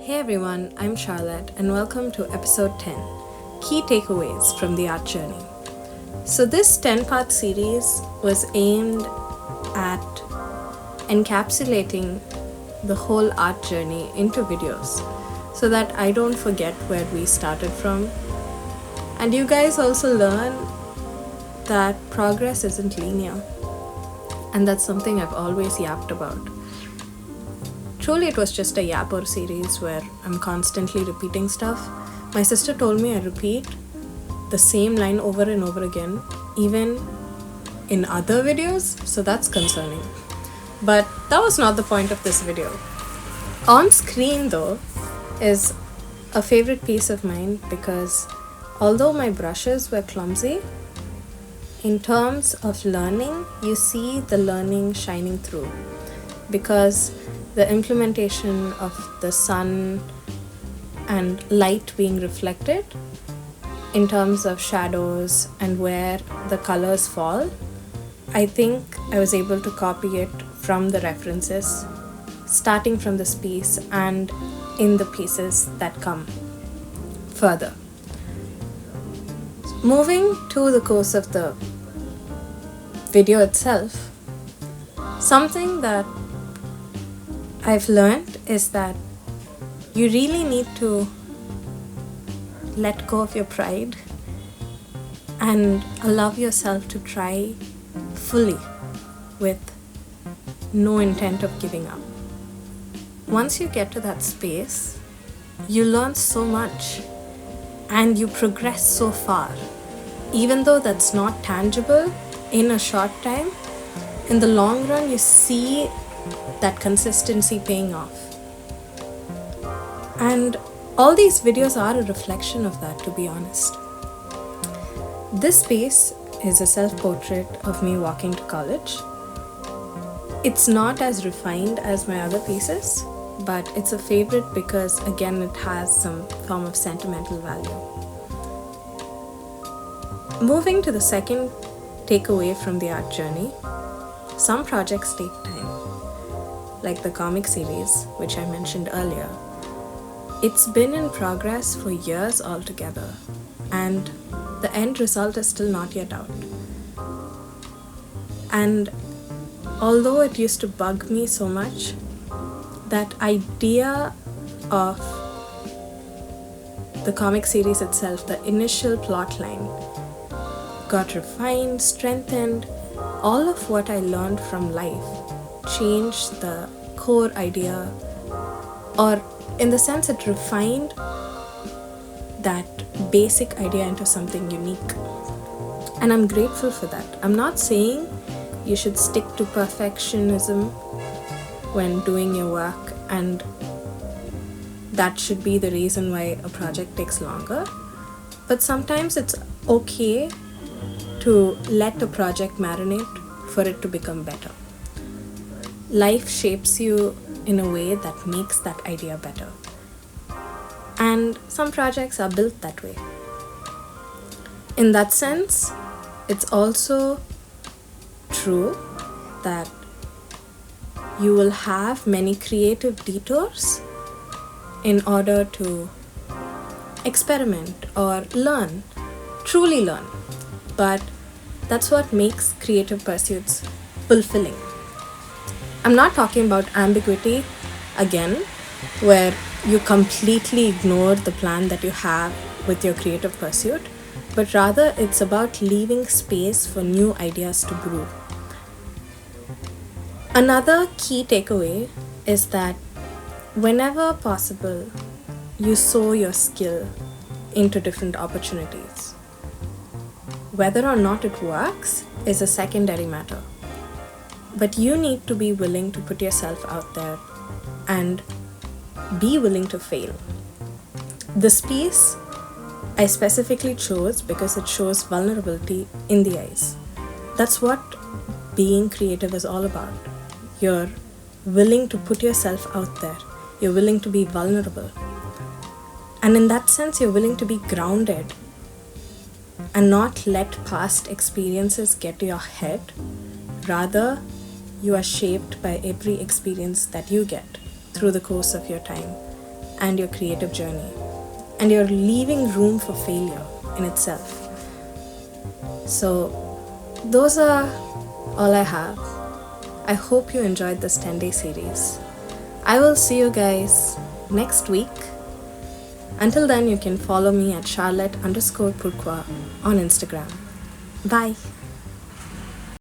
Hey everyone, I'm Charlotte and welcome to episode 10, Key Takeaways from the Art Journey. So this 10-part series was aimed at encapsulating the whole art journey into videos so that I don't forget where we started from. And you guys also learn that progress isn't linear. And that's something I've always yapped about. Truly, it was just a yapper series where I'm constantly repeating stuff. My sister told me I repeat the same line over and over again, even in other videos, so that's concerning. But that was not the point of this video. On screen, though, is a favorite piece of mine because although my brushes were clumsy, in terms of learning, you see the learning shining through because the implementation of the sun and light being reflected in terms of shadows and where the colors fall, I think I was able to copy it from the references, starting from this piece and in the pieces that come further. Moving to the course of the video itself, something that I've learned is that you really need to let go of your pride and allow yourself to try fully with no intent of giving up. Once you get to that space, you learn so much and you progress so far. Even though that's not tangible in a short time, in the long run you see that consistency paying off. And all these videos are a reflection of that, to be honest. This piece is a self-portrait of me walking to college. It's not as refined as my other pieces, but it's a favorite because, again, it has some form of sentimental value. Moving to the second takeaway from the art journey, some projects take time. Like the comic series, which I mentioned earlier. It's been in progress for years altogether, and the end result is still not yet out. And although it used to bug me so much, that idea of the comic series itself, the initial plot line, got refined, strengthened. All of what I learned from life changed the core idea, or in the sense it refined that basic idea into something unique. And I'm grateful for that. I'm not saying you should stick to perfectionism when doing your work and that should be the reason why a project takes longer. But sometimes it's okay to let a project marinate for it to become better. Life shapes you in a way that makes that idea better. And some projects are built that way. In that sense, it's also true that you will have many creative detours in order to experiment or learn, truly learn. But that's what makes creative pursuits fulfilling. I'm not talking about ambiguity again, where you completely ignore the plan that you have with your creative pursuit, but rather it's about leaving space for new ideas to brew. Another key takeaway is that whenever possible, you sow your skill into different opportunities. Whether or not it works is a secondary matter. But you need to be willing to put yourself out there and be willing to fail. This piece I specifically chose because it shows vulnerability in the eyes. That's what being creative is all about. You're willing to put yourself out there. You're willing to be vulnerable. And in that sense, you're willing to be grounded and not let past experiences get to your head. Rather, you are shaped by every experience that you get through the course of your time. and your creative journey. And you're leaving room for failure in itself. So, those are all I have. I hope you enjoyed this 10-day series. I will see you guys next week. Until then, you can follow me at Charlotte_Pourquoi on Instagram. Bye.